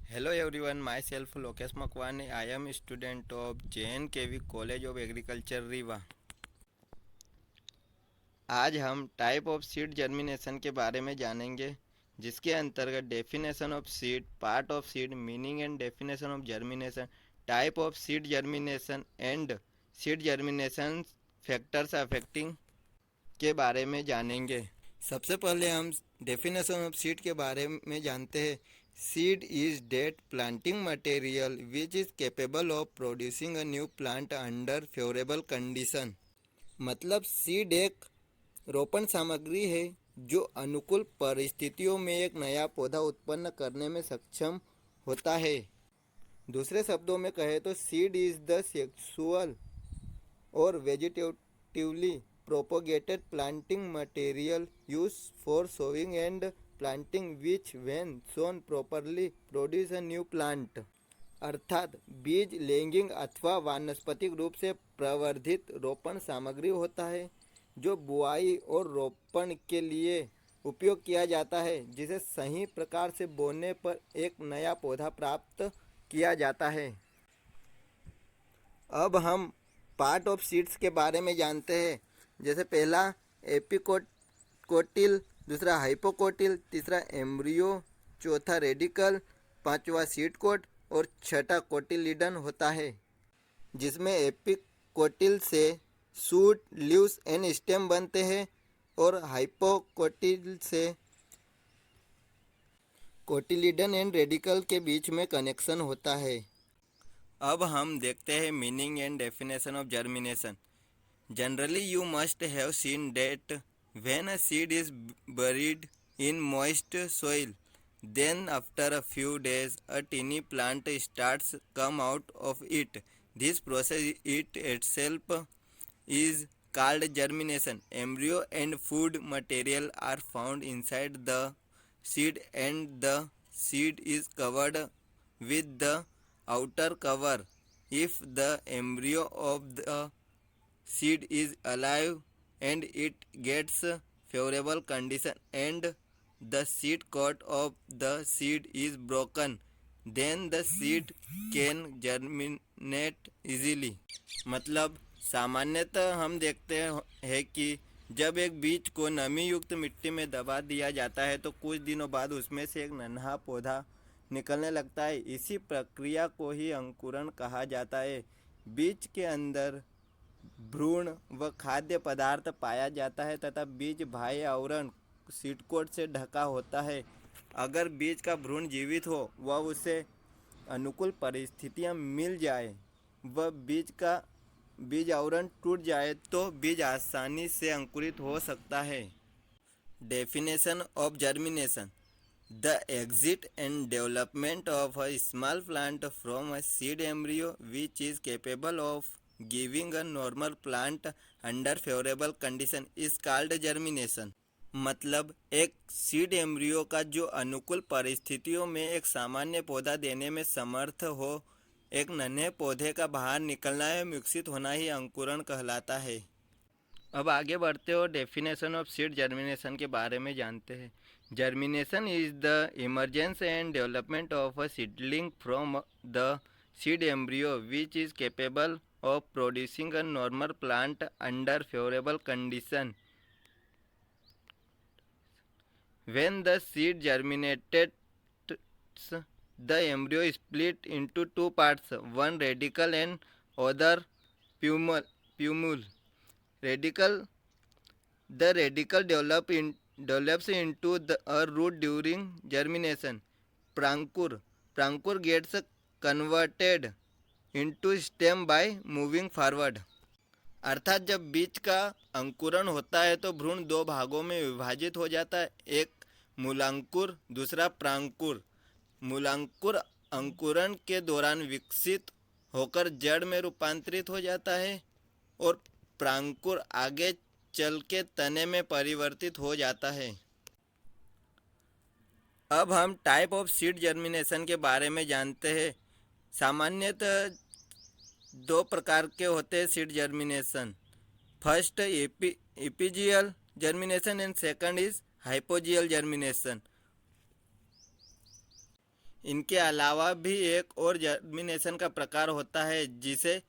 Hello everyone, myself Lokesh Makwani. I am a student of JNKV College of Agriculture Rewa. आज हम type of seed germination के बारे में जानेंगे, जिसके अंतर्गत definition of seed, part of seed, meaning and definition of germination, type of seed germination and seed germination factors affecting के बारे में जानेंगे। सबसे पहले हम डेफिनेशन ऑफ सीड के बारे में जानते हैं। Seed is that planting material which is capable of producing a new plant under favourable condition. मतलब सीड एक रोपण सामग्री है जो अनुकूल परिस्थितियों में एक नया पौधा उत्पन्न करने में सक्षम होता है। दूसरे शब्दों में कहें तो सीड इज द सेक्सुअल और vegetatively propagated planting material used for sowing and planting which when sown properly produce a new plant। अर्थात बीज लैंगिक अथवा वानस्पतिक रूप से प्रवर्धित रोपण सामग्री होता है जो बुआई और रोपण के लिए उपयोग किया जाता है, जिसे सही प्रकार से बोने पर एक नया पौधा प्राप्त किया जाता है। अब हम पार्ट ऑफ सीड्स के बारे में जानते हैं। जैसे पहला एपिकोटिल, दूसरा हाइपोकोटिल, तीसरा एम्ब्रियो, चौथा रेडिकल, पांचवा सीड कोट और छठा कोटिलिडन होता है, जिसमें एपिकोटिल से शूट, लीव्स एंड स्टेम बनते हैं और हाइपोकोटिल से कोटिलिडन एंड रेडिकल के बीच में कनेक्शन होता है। अब हम देखते हैं meaning and definition of germination. Generally, you must have seen that when a seed is buried in moist soil, then after a few days a tiny plant starts come out of it. This process it itself is called germination. Embryo and food material are found inside the seed and the seed is covered with the outer cover. If the embryo of the seed is alive and it gets favorable condition and the seed coat of the seed is broken, then the seed can germinate easily। मतलब सामान्यतः हम देखते हैं कि जब एक बीज को नमी युक्त मिट्टी में दबा दिया जाता है तो कुछ दिनों बाद उसमें से एक नन्हा पौधा निकलने लगता है। इसी प्रक्रिया को ही अंकुरण कहा जाता है। बीज के अंदर भ्रूण व खाद्य पदार्थ पाया जाता है तथा बीज बाह्य आवरण सीडकोट से ढका होता है। अगर बीज का भ्रूण जीवित हो व उसे अनुकूल परिस्थितियां मिल जाए व बीज आवरण टूट जाए तो बीज आसानी से अंकुरित हो सकता है। Definition of germination: The exit and development of a small plant from a seed embryo which is capable of giving a normal plant under favorable condition is called germination। मतलब एक सीड एम्ब्रियो का जो अनुकूल परिस्थितियों में एक सामान्य पौधा देने में समर्थ हो, एक नन्हे पौधे का बाहर निकलना एवं विकसित होना ही अंकुरण कहलाता है। अब आगे बढ़ते हो डेफिनेशन ऑफ सीड जर्मिनेशन के बारे में जानते हैं। Germination is the emergence and development of a seedling from the seed embryo which is capable of producing a normal plant under favourable condition. When the seed germinated the embryo is split into two parts, one radical and other plumule. Radical The radical develops into a root during germination. Prankur gets converted into stem by moving forward। अर्थात जब बीज का अंकुरण होता है तो भ्रूण दो भागों में विभाजित हो जाता है, एक मूलांकुर, दूसरा प्रांकुर। मूलांकुर अंकुरण के दौरान विकसित होकर जड़ में रूपांतरित हो जाता है और प्रांकुर आगे चल के तने में परिवर्तित हो जाता है। अब हम टाइप ऑफ सीड जर्मिनेशन के बारे में जानते हैं। सामान्यतः दो प्रकार के होते हैं seed germination. First epigeal germination and second is hypogeal germination. इनके अलावा भी एक और जर्मिनेशन का प्रकार होता है जिसे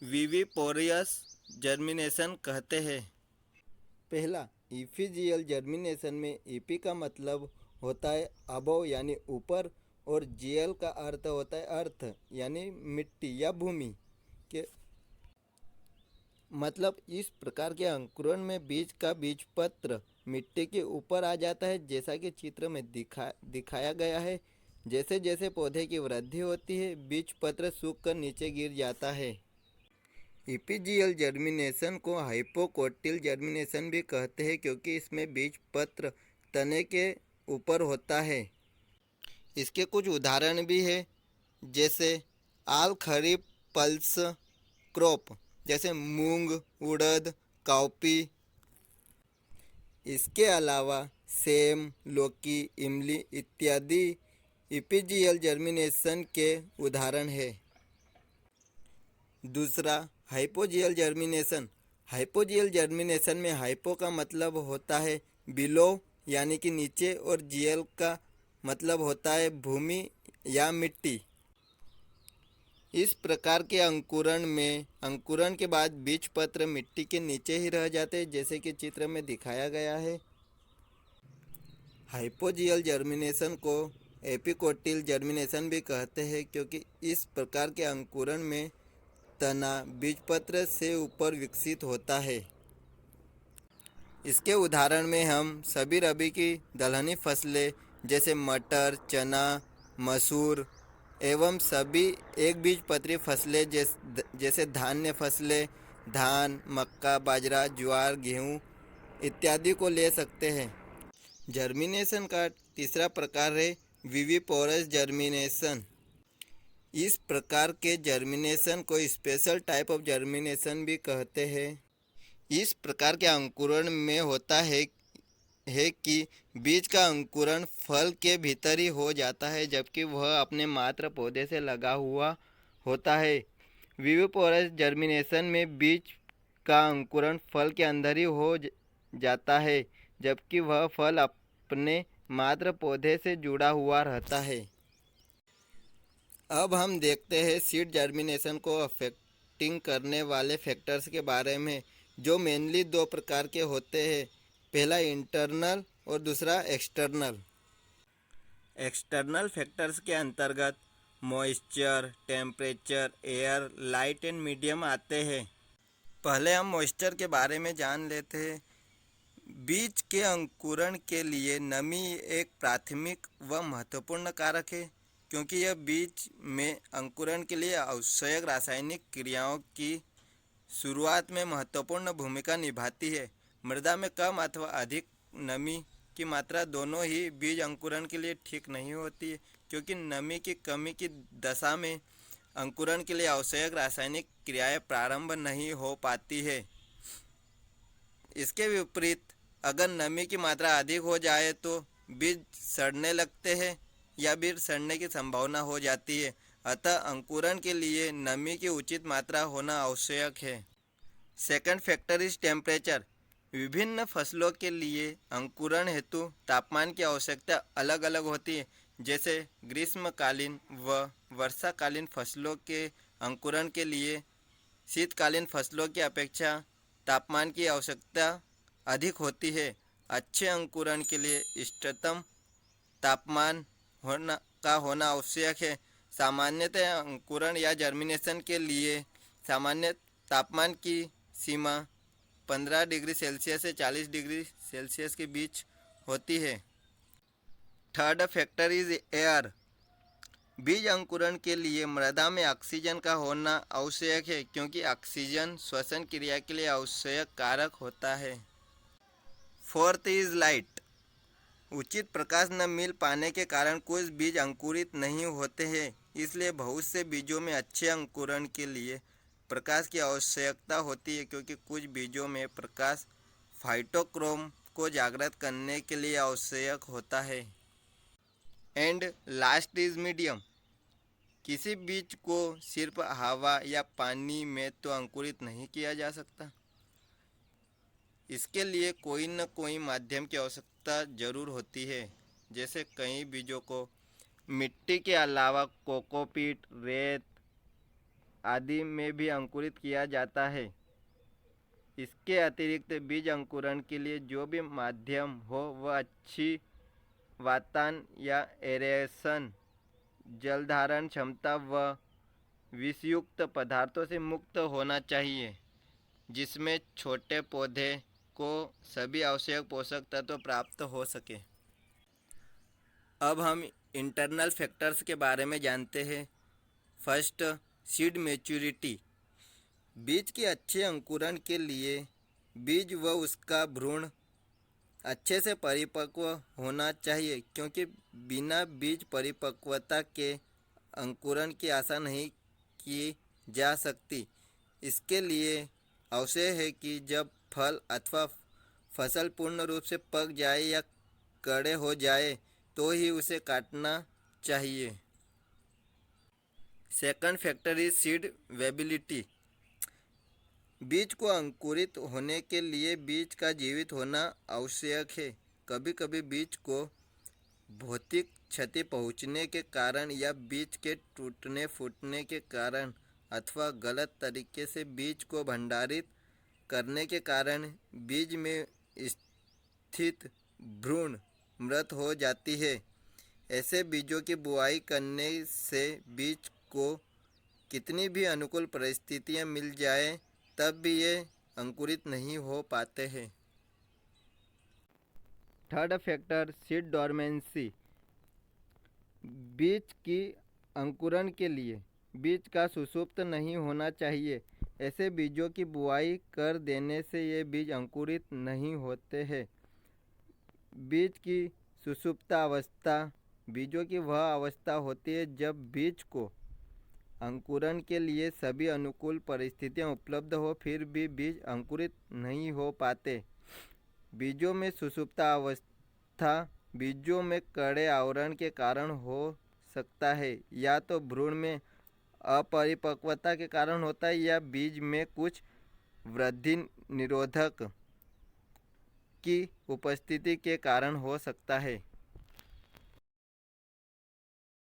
विविपोरियस जर्मिनेशन कहते हैं। पहला, इफिजियल जर्मिनेशन में ईपी का मतलब होता है अबव यानी ऊपर, और जीएल का अर्थ होता है अर्थ यानी मिट्टी या भूमि के मतलब इस प्रकार के अंकुरण में बीज का बीजपत्र मिट्टी के ऊपर आ जाता है, जैसा कि चित्र में दिखाया गया है। जैसे जैसे पौधे की वृद्धि होती है, बीजपत्र सूख कर नीचे गिर जाता है। इपीजियल जर्मिनेशन को हाइपोकोटिल जर्मिनेशन भी कहते हैं, क्योंकि इसमें बीजपत्र तने के ऊपर होता है। इसके कुछ उदाहरण भी है, जैसे आल खरीफ पल्स क्रॉप, जैसे मूंग, उड़द, काउपी। इसके अलावा सेम, लौकी, इमली इत्यादि इपीजियल जर्मिनेशन के उदाहरण है। दूसरा, हाइपोजियल जर्मिनेशन। हाइपोजियल जर्मिनेशन में हाइपो का मतलब होता है बिलो यानी कि नीचे, और जियल का मतलब होता है भूमि या मिट्टी। इस प्रकार के अंकुरण में अंकुरण के बाद बीजपत्र मिट्टी के नीचे ही रह जाते हैं, जैसे कि चित्र में दिखाया गया है। हाइपोजियल जर्मिनेशन को एपिकोटिल जर्मिनेशन भी कहते हैं, क्योंकि इस प्रकार के अंकुरण में तना बीजपत्र से ऊपर विकसित होता है। इसके उदाहरण में हम सभी रबी की दलहनी फसलें जैसे मटर, चना, मसूर एवं सभी एक बीजपत्री फसलें जैसे धान्य फसलें, धान, मक्का, बाजरा, ज्वार, गेहूँ इत्यादि को ले सकते हैं। जर्मिनेशन का तीसरा प्रकार है विविपोरस जर्मिनेशन। इस प्रकार के जर्मिनेशन को स्पेशल टाइप ऑफ जर्मिनेशन भी कहते हैं। इस प्रकार के अंकुरण में होता है कि बीज का अंकुरण फल के भीतर ही हो जाता है, जबकि वह अपने मात्र पौधे से लगा हुआ होता है। विविपोरस जर्मिनेशन में बीज का अंकुरण फल के अंदर ही हो जाता है, जबकि वह फल अपने मात्र पौधे से जुड़ा हुआ रहता है। अब हम देखते हैं सीड जर्मिनेशन को अफेक्टिंग करने वाले फैक्टर्स के बारे में, जो मेनली दो प्रकार के होते हैं। पहला इंटरनल और दूसरा एक्सटर्नल। एक्सटर्नल फैक्टर्स के अंतर्गत moisture, temperature, air, light and medium आते हैं। पहले हम मॉइस्चर के बारे में जान लेते हैं। बीज के अंकुरण के लिए नमी एक प्राथमिक व महत्वपूर्ण कारक है, क्योंकि यह बीज में अंकुरण के लिए आवश्यक रासायनिक क्रियाओं की शुरुआत में महत्वपूर्ण भूमिका निभाती है। मृदा में कम अथवा अधिक नमी की मात्रा दोनों ही बीज अंकुरण के लिए ठीक नहीं होती है, क्योंकि नमी की कमी की दशा में अंकुरण के लिए आवश्यक रासायनिक क्रियाएं प्रारंभ नहीं हो पाती है। इसके विपरीत अगर नमी की मात्रा अधिक हो जाए तो बीज सड़ने लगते हैं या बीज सड़ने की संभावना हो जाती है। अतः अंकुरण के लिए नमी की उचित मात्रा होना आवश्यक है। Second factor is temperature. विभिन्न फसलों के लिए अंकुरण हेतु तापमान की आवश्यकता अलग अलग होती है। जैसे ग्रीष्मकालीन व वर्षाकालीन फसलों के अंकुरण के लिए शीतकालीन फसलों की अपेक्षा तापमान की आवश्यकता अधिक होती है। अच्छे अंकुरण के लिए इष्टतम तापमान होना आवश्यक है। सामान्यतः अंकुरण या जर्मिनेशन के लिए सामान्य तापमान की सीमा 15 डिग्री सेल्सियस से 40 डिग्री सेल्सियस के बीच होती है। Third factor is air. बीज अंकुरण के लिए मृदा में ऑक्सीजन का होना आवश्यक है, क्योंकि ऑक्सीजन श्वसन क्रिया के लिए आवश्यक कारक होता है। Fourth is light. उचित प्रकाश न मिल पाने के कारण कुछ बीज अंकुरित नहीं होते हैं, इसलिए बहुत से बीजों में अच्छे अंकुरण के लिए प्रकाश की आवश्यकता होती है, क्योंकि कुछ बीजों में प्रकाश फाइटोक्रोम को जागृत करने के लिए आवश्यक होता है। And last is medium. किसी बीज को सिर्फ हवा या पानी में तो अंकुरित नहीं किया जा सकता, इसके लिए कोई न कोई माध्यम की आवश्यकता जरूर होती है। जैसे कई बीजों को मिट्टी के अलावा कोकोपीट, रेत आदि में भी अंकुरित किया जाता है। इसके अतिरिक्त बीज अंकुरण के लिए जो भी माध्यम हो वह अच्छी वातान या एरेशन, जलधारण क्षमता व विषयुक्त पदार्थों से मुक्त होना चाहिए, जिसमें छोटे पौधे को सभी आवश्यक पोषक तत्व प्राप्त हो सके। अब हम इंटरनल फैक्टर्स के बारे में जानते हैं। First, seed maturity. बीज के अच्छे अंकुरण के लिए बीज व उसका भ्रूण अच्छे से परिपक्व होना चाहिए, क्योंकि बिना बीज परिपक्वता के अंकुरण की आशा नहीं की जा सकती। इसके लिए आवश्यक है कि जब फल अथवा फसल पूर्ण रूप से पक जाए या कड़े हो जाए तो ही उसे काटना चाहिए। Second factor is seed viability. बीज को अंकुरित होने के लिए बीज का जीवित होना आवश्यक है। कभी कभी बीज को भौतिक क्षति पहुंचने के कारण या बीज के टूटने फूटने के कारण अथवा गलत तरीके से बीज को भंडारित करने के कारण बीज में स्थित भ्रूण मृत हो जाती है। ऐसे बीजों की बुआई करने से बीज को कितनी भी अनुकूल परिस्थितियां मिल जाए तब भी ये अंकुरित नहीं हो पाते हैं। Third factor, seed dormancy. बीज की अंकुरण के लिए बीज का सुसुप्त नहीं होना चाहिए। ऐसे बीजों की बुआई कर देने से ये बीज अंकुरित नहीं होते हैं। बीज की सुसुप्त अवस्था बीजों की वह अवस्था होती है जब बीज को अंकुरण के लिए सभी अनुकूल परिस्थितियां उपलब्ध हो, फिर भी बीज अंकुरित नहीं हो पाते। बीजों में सुसुप्त अवस्था बीजों में कड़े आवरण के कारण हो सकता है, या तो भ्रूण में अपरिपक्वता के कारण होता है या बीज में कुछ वृद्धि निरोधक की उपस्थिति के कारण हो सकता है।